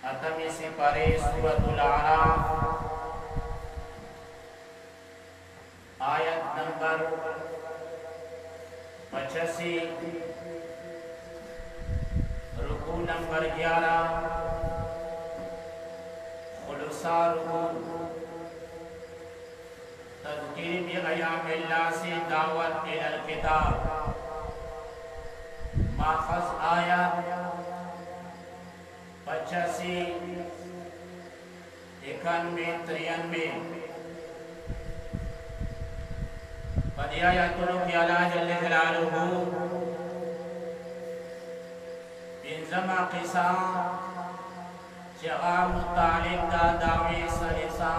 अतमी सिपारे सूरतुल आराफ आयत नंबर 85, रुकू नंबर 11, खुलसा रुकू, तज़कीर बि अयामिल्लाह से दावत इलल किताब, माखज़ आयत 85, 91, 93। पदियातुल अल्लाह जल्ल जलालुहु इंजमा क़िसा जगा मुतालिक दा दावे सरिसा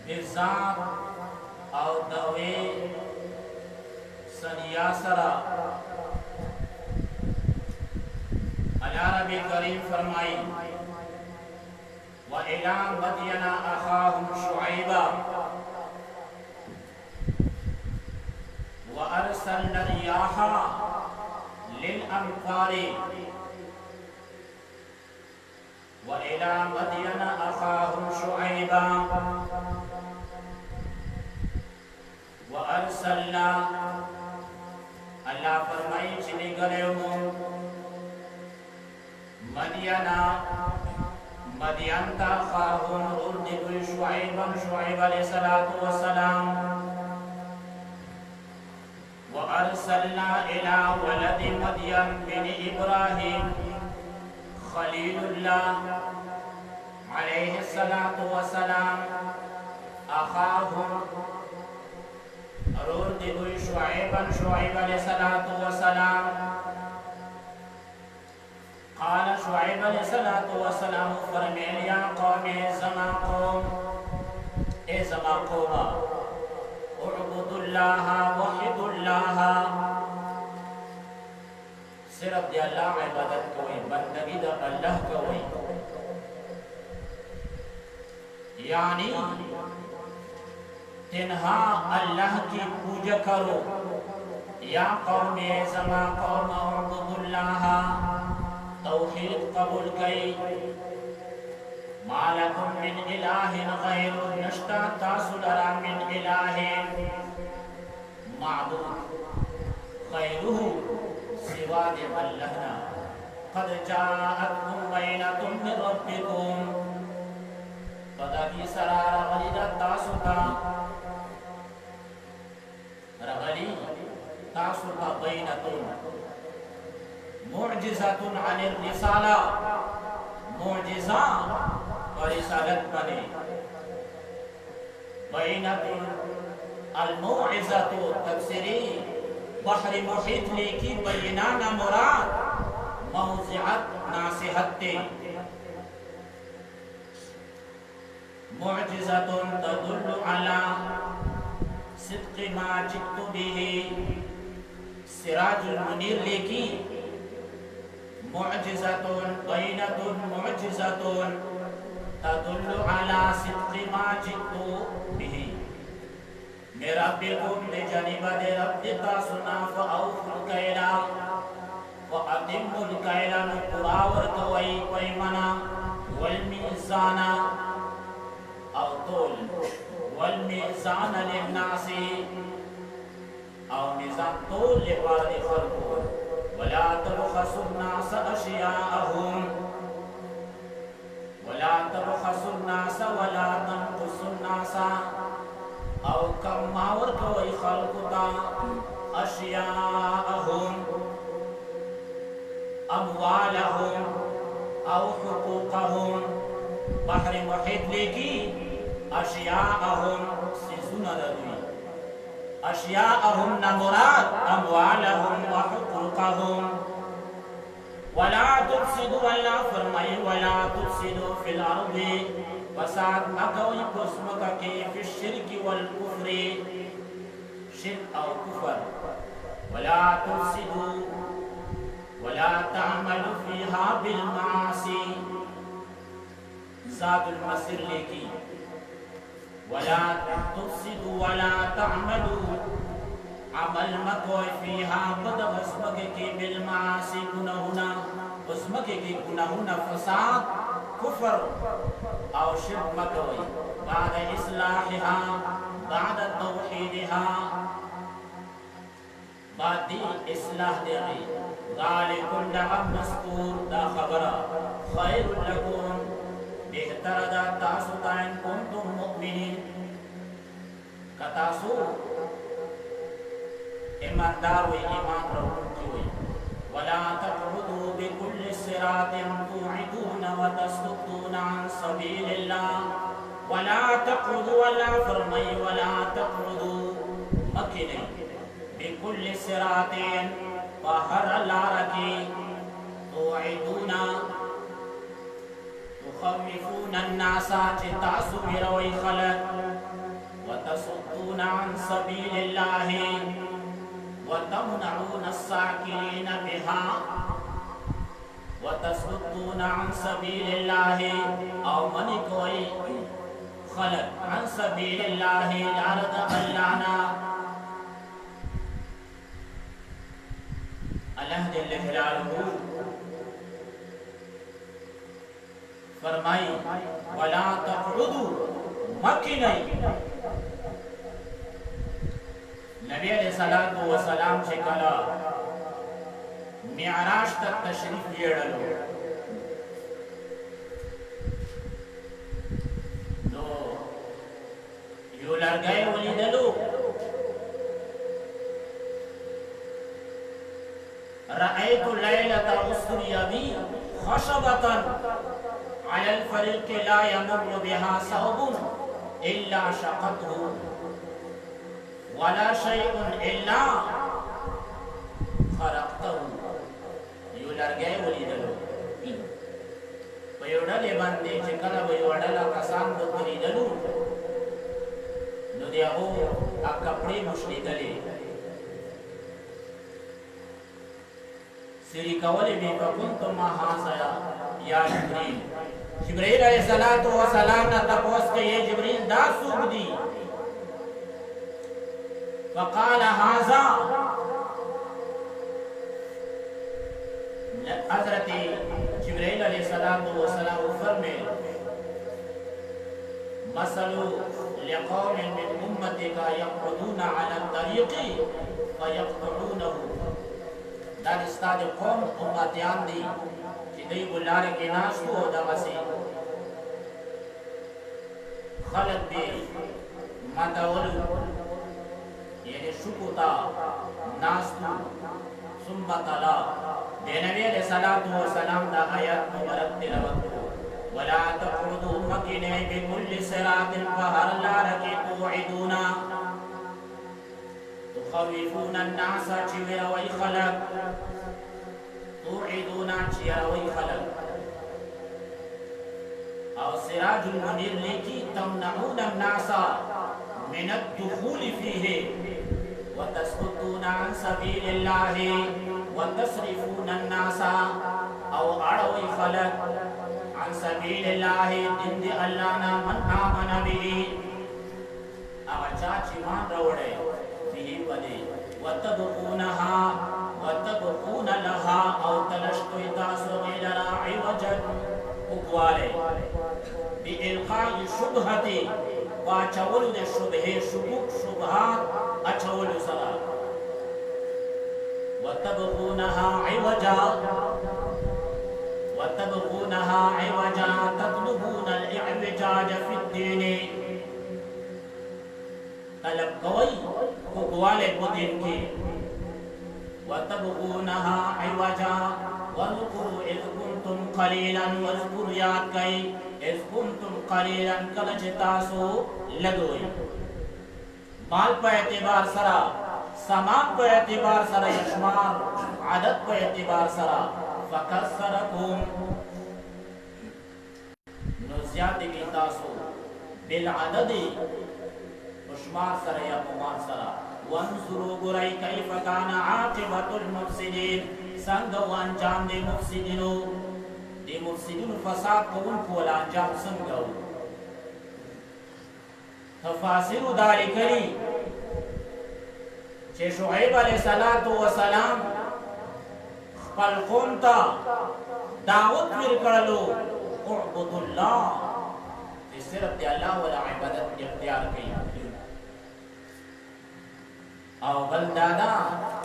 बिज़ात और दवे सनियासरा। अल्लाह रब्बी करीम फरमाई व इला मदयना अखाहुम शुऐबा व अरसलना रियाहा लिल अमतारी व इला मदयना अखाहुम शुऐबा व अरसलना। अल्लाह फरमाई चली गए हो मदियना मदियन ता खाहुम उर्दिबु शुऐब अलैहिस्सलातु वस्सलाम व अरसलना इला वलद मदियन बिन इब्राहिम खलीलुल्लाह अलैहिस्सलातु वस्सलाम अखाहुम उर्दिबु शुऐब अलैहिस्सलातु वस्सलाम। क़ाल शुऐब अलैहिस्सलातु वस्सलाम फरमाया या कौम ज़मा कौम ए ज़मा कौमा उअबुदुल्लाह वहिदुल्लाह सिर्फ अल्लाह इबादत कोई बंदगी द अल्लाह कोई यानी तिन्हा अल्लाह की पूजा करो। या कौम ज़मा कौम उअबुदुल्लाह तौहीद कबूल कई मालकुम मिन इलाहिन गैरु नश्ता तासुलरा मिन इलाहिन माबूद गैरुहु सिवा दे अल्लाहना क़द जाअतकुम बैनतुम मिन रब्बिकुम पदाकी सरारा गलिदा तासुता रगली तासुता बैनतुम मुअजिज़तुन अनिर रिसाला मुअजिज़ा और रिसालत बने बैनतुन अल मुअजिज़तु तफसीरी बहर मुहीत लेकी बैनाना मुराद मौज़िअत नासिहत मुअजिज़तुन तदुल्लु अला सिद्क़ि मा जितु बिही सिराजुल मुनीर लेकी मुअजिज़तुन बैनतुन मुअजिज़तुन तदुल्लु अला सिद्क़ि मा जितु बिही मेरा बिकुम लिजनिबा दे रब्बिका सुना फअऊफुल कैला व अतिम्मुल कैला नु पुरावर कवई पैमाना वल मीज़ाना औ तोल वल मीज़ान लिन्नासी औ मीज़ान तोल लिवारि खल्क़ु वला तबखसु अन्नास अशियाअहुम वला तबखसु अन्नास वला तनकुसु अन्नास औ कम मावर कोई खल्क़ुता अशियाअहुम अमवालहुम औ हुकूक़हुम बहर मुहीत लेकी अशियाअहुम से सुना दरुई अशियाअहुम न मुराद अमवालहुम व हुकूक़हुम वला तुफसिदु अल्लाह फरमाए वला तुफसिदु फिल अर्दि फसाद मकई कुस्मक के फिश शिर्क वल कुफ्र शिर्क और कुफ्र वला तुफसिदु वला तअमलु फीहा बिल मासी ज़ादुल मसिर लेकी वला तुफसिदु वला तअमलु अमल मको फीहा बद वस्मक के बिल मासी गुनाहुना उस پسمکه کې ګناهونه فساد کفر او شرک مکوي بعد اصلاحها بعد توحیدها بعد دی اصلاح دیغی ذالکم دعا مذکور دا خبرہ خیر لکم بہتر دا تاسو تائن کنتم مؤمنین کتاسو ایماندار و ایمان رون کیوئی ولا تقعدوا بكل صراط توعدون وتصدون عن سبيل الله ولا تقعدوا ولا فرمي ولا تقعدوا مكني بكل صراط بهر لاركي توعدون تخوفون الناس تاسو مروي خلق وتصدون عن سبيل الله وتمنعون الساكنين بها وتصدون عن سبيل الله او منكوي خلق عن سبيل الله الارض بلانا اللہ جل جلالہ فرمائی ولا تقعدوا مکنئی نبی علیہ الصلوۃ والسلام سے کلا معراج تک تشریف لیڑلو نو یو لرگئی ولیدلو رأيت الليلة أسري بي خشبة على الفريق لا يمر بها ثوب إلا شقته ولا شيء إلا خرقته يولرگئ ولیدلو ویوڑلے باندے چکلا ویوڑلا کسان بطریدلو نو دیہو کپڑے مشلیدلے سری کولی بی فکنتم حاصیا یا جبریل جبریل علیہ السلام نا تپوس کے یہ جبریل دا سوگ دی فقال هذا حضرت جبریل علیہ السلام فرمے مثل لقوم من امتك يقعدون على الطريق فيقطعونه دا استاد قوم امتیان دی چې دوی ګلار کې ناشتو او دغه سي خلق دی ماتول یعنی شکوتا ناشتو ثم تلا د نبی علیہ الصلوۃ والسلام دا آیات مبارک تلاوت ولا تقعدوا مكنا بكل صراط فهر لارك توعدون تخوفون الناس چویر وی خلق توعدون چیر وی خلق او سراج المنیر لیکی تمنعون الناس من الدخول فيه وتصدون عن سبيل الله وتصرفون الناس او اڑوی خلق عن سبيل الله دند اللہ من آمن به او چاچی مان روڑے وتبقونها وتبقون لها او تلشتو تاسو غیلرا عوجا اقوالے بإلقاء شبهتی واچولو دے شبه شبک شبهات اچولو سرا وتبقونها عوجا تطلبون الاعوجاج في الدين طلب کوئی کوالے کو دین کی وتبغونها عوجا واذكروا اذ كنتم قليلا واذكروا یاد کئی اذ كنتم قليلا کلچ تاسو لگوئی مال پہ اعتبار سرا سامان پہ اعتبار سرا اشمار عدد پہ اعتبار سرا فکسرکم نزیاد کی تاسو بالعدد اشمار سرا یا ممان سرا وانظروا گرائی کیف کان عاقبت المفسدین سنگ وانجام دے مفسدین فساد کون کولا انجام سنگو تفاسیر داری کری چه شعیب علیہ السلام خپل قوم ته دعوت ورکړلو اعبدوا الله چې صرف دی الله ولا عبادت اختیار کړي او بل دادا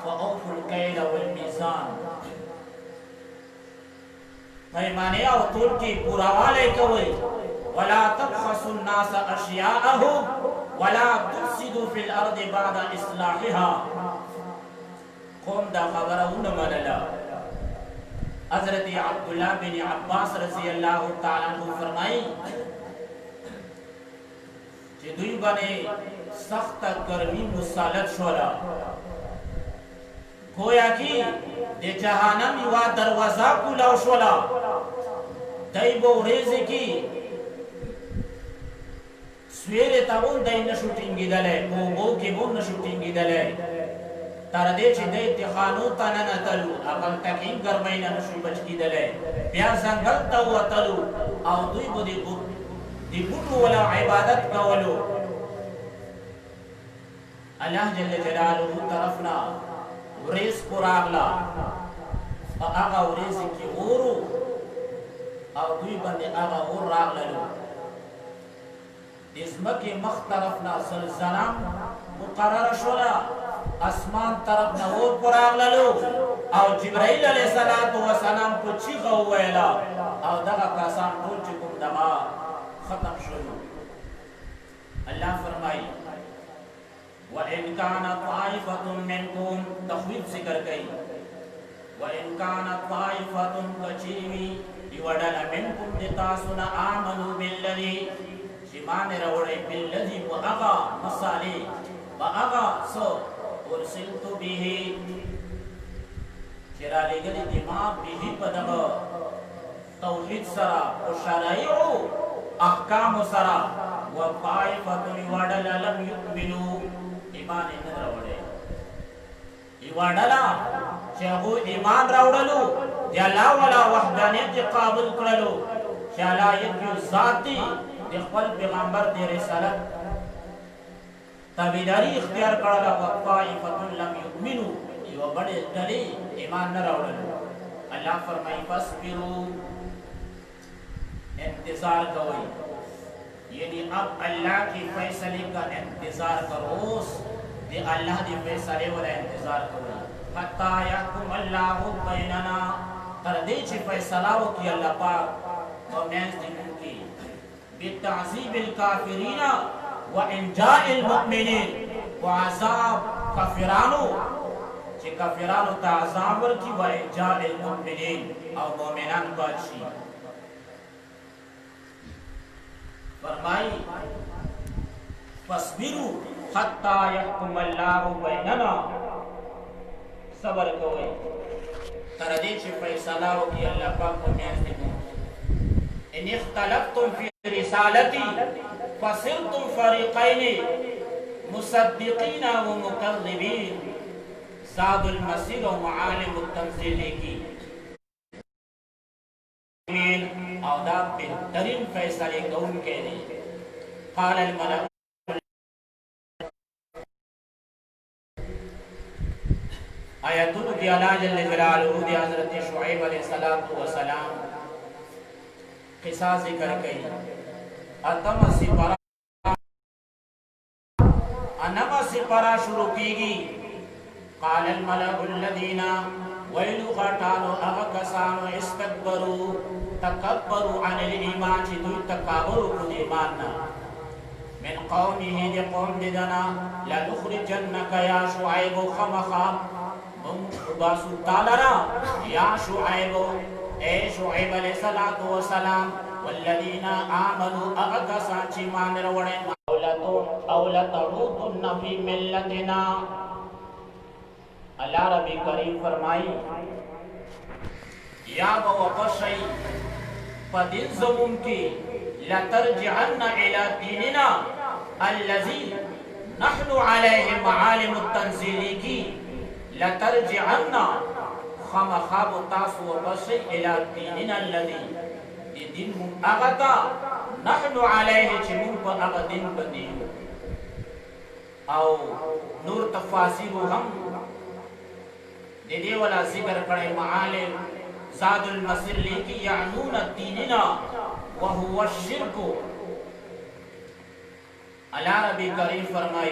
واوفوا الكيل والميزان پیمانه او تول کی پوراواله کوي ولا تبخسوا الناس اشياءهم ولا تفسدوا في الارض بعد اصلاحها قوم دا خبرونه منله حضرت عبداللہ بن عباس رضی اللہ تعالیٰ عنہ فرمائی کہ دوی بنے سخت گرمی مسالت شولا گویا کی دے جہانم یوا دروازہ کلاو شولا دائی بو ریزی کی سویرے تاون دائی نشوٹنگی دلے بو کی بو نشوٹنگی دلے تر دې چې د اتخانو تنه تلو اقل تکین ګرمین نشو بچ کیدلې بیا څنګه ته وتلو او دوی بده دی بوټو ولا عبادت کولو الله جل جلاله طرفنا ورز قراغلا هغه ورز کی اورو او دوی باندې هغه اور راغلو اسمکه مختلفنا زلزلہ مقرر شولا اسمان طرف نور پراغللو او جبرائیل علیہ السلام کو چیغه ویلا او دغه کسان ټول چې کوم دغه ختم شول الله فرمایي وَإِنْ كَانَتْ طَائِفَةٌ مِّنْكُمْ تخویف ذکر کئی وَإِنْ كَانَتْ طَائِفَةٌ کچیوی یوڑل مِنْكُمْ دتاسن آمنوا بالذی شمان روڑی بالذی و اغا مصالی و اغا سو ارسلت به چرا لگلی دماغ به پدغ توحید سرا و شرائع احکام سرا و طائفة یوڑل لم یؤمنوا ایمان نه راوړي ایواډلا چې هغه ایمان راوړلو دی الله ولا وحدانیت قابل کړلو چې الله یو ذاتی د خپل پیغمبر د رسالت تابعداري اختیار کړل او طائفه لم یؤمنوا یو بڑے ډلې ایمان نه راوړلو الله فرمایي فاصبروا انتظار کوئ یعنی اب اللہ کی فیصلے کا انتظار کرو دی اللہ دی فیصلے والا انتظار کرو حتی یحکم اللہ بیننا تردی چی فیصلہ کی اللہ پاک و مینز دنوں کی بتعذیب الکافرین و انجاء المؤمنین و عذاب کافرانو چی کافرانو تا عذاب ورکی و انجاء المؤمنین او مومنان بادشی فرمائی فاصبروا حتی یحکم اللہ بیننا صبر کوئے تردی چی فیصلہ کی اللہ پاک کو میاز دیکھو ان اختلفتم فی رسالتی فصرتم فریقین مصدقین و مقربین زاد المسیر و معالم التنزیل کی او دا بہترین فیصلے کون کے لئے قال الملک آیتون کی اللہ جل جلالہ دی حضرت شعیب علیہ السلام قصہ ذکر کئی اتم سپرا شروع کی گی قال الملک الذین ویلو غٹانو اغکسانو استکبرو تکبروا عن الایمان چی دوی تکابرو کن ایماننا من قومه دی قوم دیدنا لنخرجنک یا شعیب خمخام باسو تالرا یا شعیب اے شعیب علیہ السلام والذین آمنوا اغکسان چی مان روڑے اولتعودن فی ملتنا اللہ ربی کریم فرمائی یا بوقشی فدین زمون کی لترجعن الى دیننا اللذی نحن علیہ معالم التنزیلی کی لترجعن خمخاب تاسو وقشی الى دیننا اللذی دین من اغتا نحن علیہ چمون پا اغدین بدیو او نور تفاصیل ہم दे वाला जिक्र करे मालिम ज़ादुल मसीर लेकी यानून दीनना व हुवा शिर्क। अल्लाह रब्बी करीम फरमाई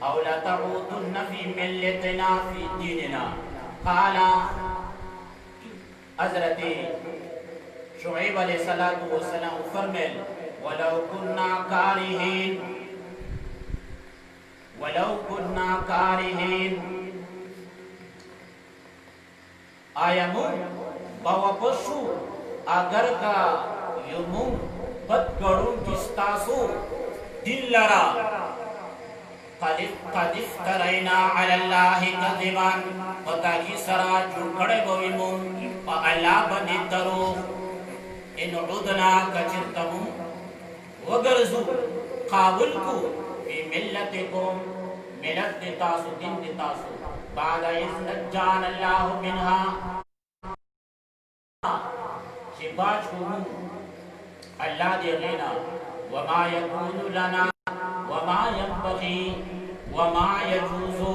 औ ला तऊदुन फी मिल्लतिना फी दीनना। काला हज़रत शुएब अलैहिस्सलातु वस्सलाम फरमाए वलौ कुन्ना कारिहीन आयमु बवपशु अगर का युमु बदगरुन किस्तासु दिल्लरा कदिफ तरैना अलल्लाहि कदिबान वताकी सरा जुकड़े बविमु व अल्लाह बनि तरो इन उदना कचिरतमु वगरजु काबुलकु फी मिल्लतिकुम मिलत तासु दिन तासु बाद इज़ नज्जान अल्लाह मिनहा शिबाज को अल्लाह देना वमा यकूनु लना वमा यंबगी वमा यजूज़ु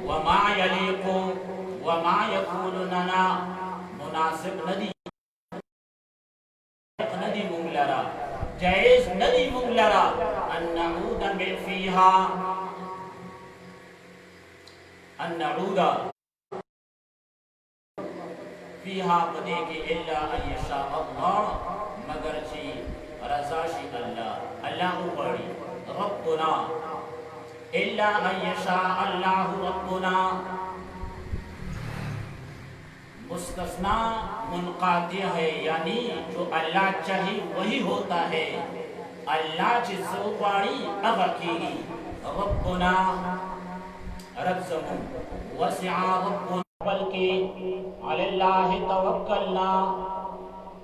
वमा यलीक़ु वमा यकूनु लना मुनासिब नदी मुंगलरा जायज़ नदी मुंगलरा अन्नऊदा मिल फीहा अन्नऊदा फीहा पदे के इल्ला अयशा अल्लाह मगर ची रज़ा शी अल्लाह अल्लाह बड़ी रब्बुना इल्ला अयशा अल्लाह रब्बुना मुस्तस्ना मुनक़ाती है यानी जो अल्लाह चाहे वही होता है। अल्लाह जिसो बाड़ी अबकी रब्बुना रब्ज़मु वसिआ रब्बुना बल्कि अलल्लाहि तवक्कलना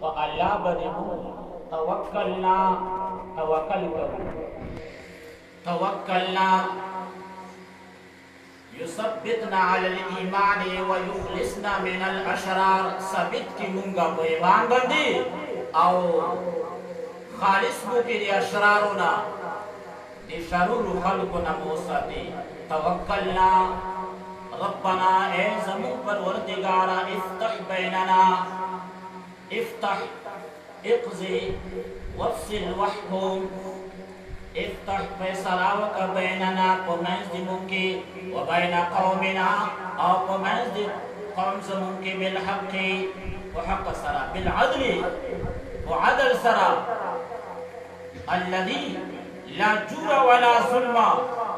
व अल्लाह बदमु तवक्कलना तवक्कल करो तवक्कलना युसब्बितना अलल ईमान व युखलिसना मिनल अशरार सबित की मुंगा ईमान बंदी आओ खालिस मु के अशरारोना दे शरूर खल्कुना मोसती तवक्कलना रब्बना ए ज़मीन परवरदिगारा इफ्तह बैनना इफ्तह इक़ज़ी वफ़्सिल वहकुम इफ्तह फैसला व बैनना पमज़दिमु के व बैन कौमिना और पमज़द कौम ज़मु के बिल हक़्क़ि व हक़्क़ सरा बिल अदली व अदल सरा अल्लज़ी ला जुरा वला ज़ुल्मा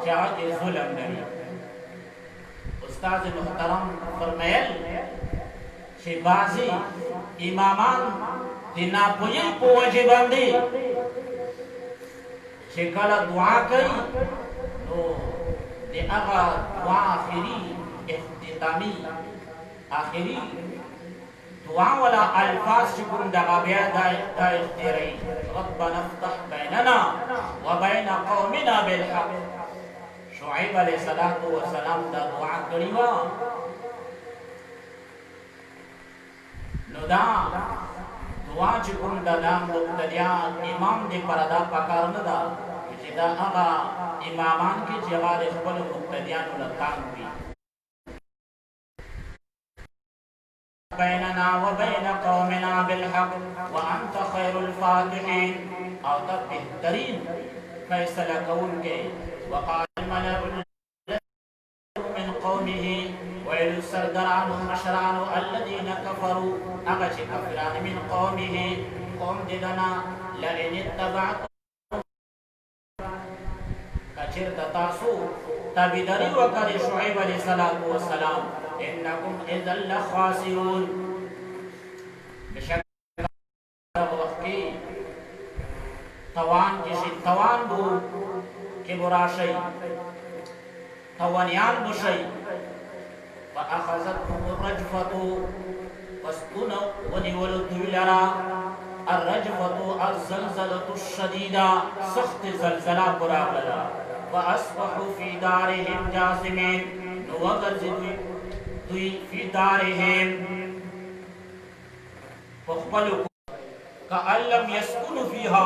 जाके ज़ुल्म नहीं। उस्ताद मुहतरम फरमायल शिबाजी इमामान दिना पुजिल पोजे बंदी शिकला दुआ करी तो दे अगा दुआ आखिरी इख्तितामी आखिरी दुआ वाला अल्फाज शुक्र दगा बिया दाय तेरे रब्बना इफ्तह बैनना व बैन कौमिना बिल हक़। शुएब अलैहिस्सलातु वस्सलाम दा दुआ करीवा नोदा दुआ चुकुन दा नाम मुक्तदिया इमाम दे परदा पकार नदा जिदा आगा इमामान की जवाब खपल मुक्तदिया नु लतान भी बैनना व बैन कौमिना बिल हक़ व अंत खैरुल फातिहीन और तब बेहतरीन फैसला कौन के वक़ाल मलअ मिन कौमिही वैल सरदरान मशरान अल्लज़ीना कफरू अगच कफरान मिन कौमिही कौम दिदना लइन इत्तबअत कचिर दतासु तबिदरी वकर शुएब अलैहिस्सलातु वस्सलाम इन्नकुम इज़ल लखासिरून बेशक वक्की तवान जिसे तवान बो के बुराशई तवानियान बुशई व अखज़तहुम रजफतु वस्कुन वनिवल दुलरा अर्रजफतु अज़्ज़लज़लतु शदीदा सख्त ज़लज़ला बुराबला व अस्बहु फी दारिहिम जासिमीन वगज़दु दुई फी दारिहिम फखबलु का अल्लम यस्कुनु फीहा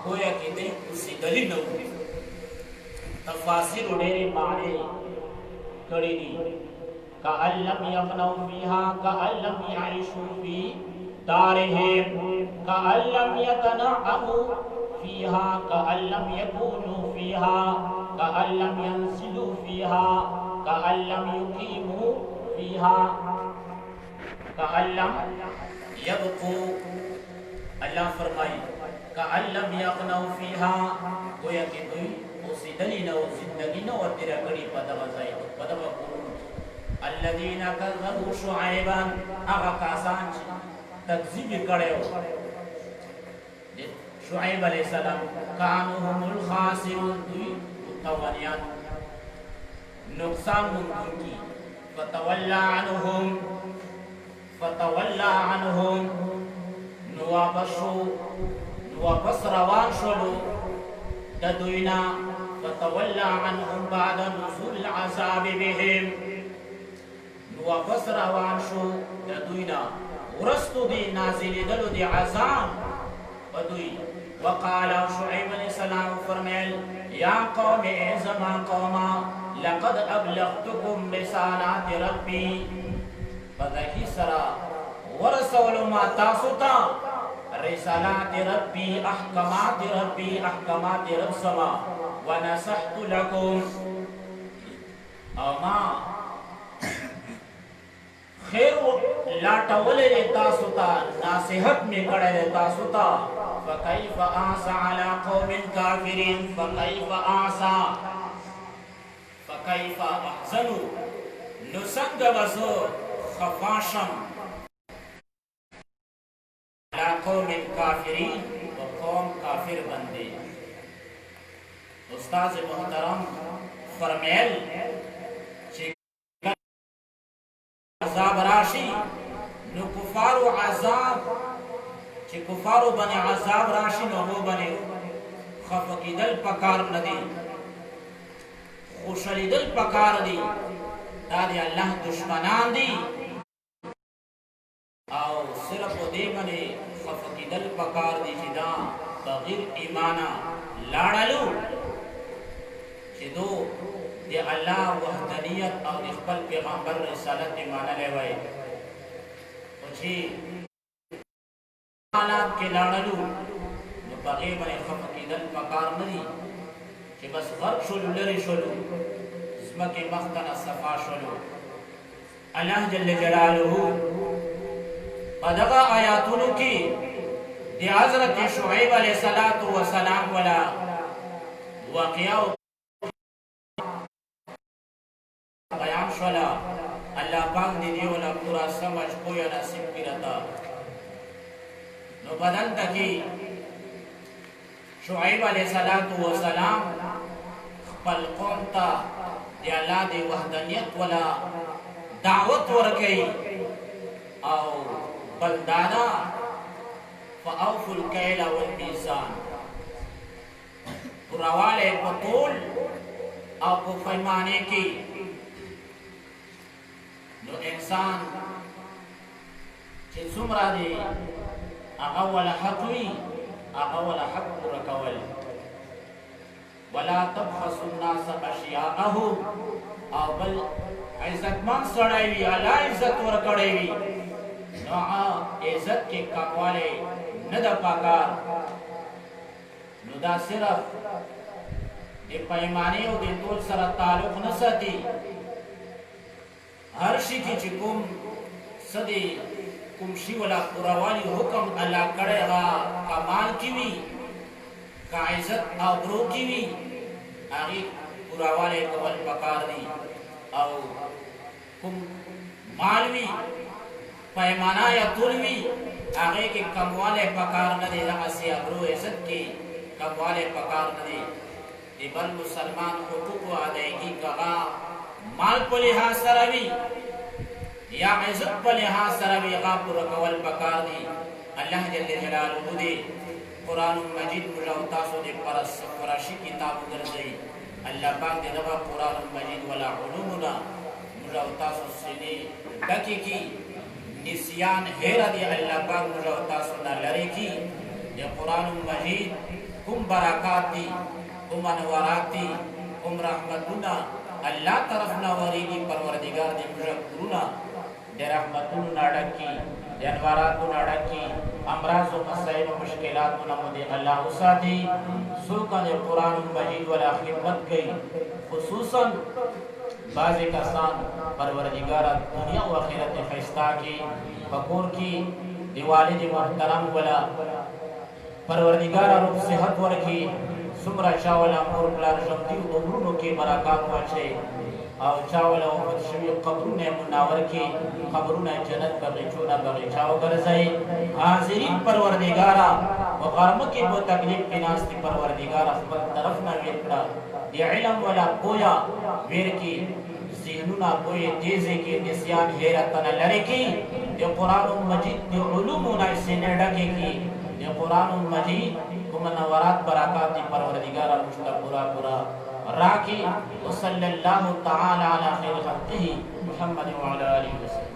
गोया कि दे उसी गली न हुई तफासिर उड़ेरे माने कड़ी दी कअल्लम यगनौ फीहा कअल्लम यईशू फी दारिहिम कअल्लम यतनअमू फीहा कअल्लम यकूनू फीहा कअल्लम यंसिलू फीहा कअल्लम युकीमू फीहा कअल्लम यबकू। अल्लाह फरमाई कअल्लम यगनौ फीहा, गोया कि दुई ओसिदली न ओ जिंदगी न और तेरा कड़ी पदवा जाए पदवा कुरुन। अल्लज़ीना कज़्ज़बू शुअयबन, आगा कासान तकज़ीब करे हो शुअयब अलैहिस्सलाम, कानू हुमुल खासिरून, दुई मुतवनियात नुकसान मुमकिन की। फतवल्ला अन्हुम नुवापस रवान शोलो ददुइना। फतवल्ला अन्हुम बाद नुज़ुल अज़ाब बिहिम, नुवापस रवान शो ददुइना उरस्तु दी नाजिल दलो दी अज़ाब बदुई। वक़ाल शुअयब अलैहिस्सलाम फरमायल या कौम ए ज़मा कौमा लक़द अबलग़तुकुम रिसालाति रब्बी, बदही सरा वरसौलु मा तासुता रिसालाति रब्बी अहकमाति रब समा व नसहतु लकुम, अमा खैर लाटवले तासुता नासिहत में कड़े तासुता। फकैफ आसा अला कौमिन काफिरीन फकैफ आसा फकैफ अहज़नु, नुसंग बसो खफाशम अला कौमिन काफिरीन, व कौम काफिर बंदे। उस्ताद मोहतरम फरमेल अज़ाब राशि नु कुफारो अज़ाब चे कुफारो बने अज़ाब राशि नो वो बने खफकी दल पकार नदी खुशली दल पकार दी तारी अल्लाह दुश्मनान दी आओ सिर्फ दे बने खफकी दल पकार दी जिदा बगैर ईमाना लाड़लू चिदो दे अल्लाह वहदनियत और इखबल पैगंबर रिसालत ईमान ले वए उछी हालात के लाड़लू तो बगैर बने खफकी दल पकार नदी कि बस गर्क शुलू लरी शुलू इसमें के मख्तना सफा शुलू। अल्लाह जल्ले जलालुहु पदगा आयातुनु की दे हज़रत शुअयब अलैहिस्सलातु वस्सलाम वाला वाक़िया बयान शोला। अल्लाह पाक दे दियो ना पूरा समझ कोया नसीब किरता नो बदन तकी शुअयब अलैहिस्सलातु वस्सलाम पल कौमता दे अल्लाह दे वहदनियत वाला दावत वरकई आओ बलदाना फ़अौफुल कैल वल मीज़ान, पुरावाले पतोल आपको पैमाने की नो इंसान चिसुमरा दे अगवल हक़वी अगवल हक़ रकवल वला तबखसुन नास अशियाअहुम, और बल इज्जतमंद सड़ाई अला इज्जत वर कड़ेवी नोआ इज्जत के कमवाले नदा पाकार नुदा सिर्फ दे पैमाने और दे तोल सरा ताल्लुक न सती हर शी की चिकुम सदी कुमशी वाला पुरावाली हुक्म अल्लाह करेगा कमाल की भी का इज्जत आबरू की भी आगे पुरावाले कवल पकार दी और कुम मालवी पैमाना या तुलवी आगे के कमवाले पकार न दे रहा से आबरू इज्जत के कमवाले पकार न दे बल मुसलमान हुकूक अदायगी कगा माल पर लिहाज सरवी या इज्जत पर लिहाज सरवी गापुर कवल पकार दी। अल्लाह जल्ले जलालुहु दे कुरान मजीद मुलावता सो दे परशी किताब कर दे। अल्लाह पाक दे दबा कुरान मजीद वाला उलूमुना मुलावता सो सिने डकी की निसियान हेरा दे अल्लाह पाक मुलावता सो ना लरे की ये कुरान मजीद कुम बरकात दी कुम अनवारात दी कुम रहमतुना अल्लाह तरफ ना वरीगी परवरदिगार दे मुशकुरुना दे रहमतुन नाडकी दे अनवारातु नाडकी अमराज व मसाइल व मुश्किलात ना मुदे अल्लाह उसादी सुका दे कुरान मजीद वाला खिदमत गई खुसूसन बाज़े कसान परवरदिगार दुनिया व आखिरत खिस्ता की बकोर की दिवाली दे मोहतरम वाला परवरदिगार रूप सेहत वर्की सुमरा चावला मोर प्लार शक्ति उमरों के बरकत पहुंचे और चावला और शमी कब्रों ने मुनावर की कब्रों ने जन्नत बगीचों बगीचाओं कर जाए हाजिरीन परवरदिगारा और गरम के वो तकलीफ के नास्ती परवरदिगारा पर तरफ ना वेरकड़ा ये इल्म वाला पोया वेर की ज़हनुना पोये तेज़े के निस्यान हैरत न लरे की ये कुरान मजीद ये उलूम ना इससे न ढके की ये कुरान मजीद कुमनवरात बरकात परवरदिगार मुश्ता पूरा पूरा राखी वसल्लल्लाहु तआला अला खैर खल्क़िही मुहम्मद व अला आलिहि वसल्लम।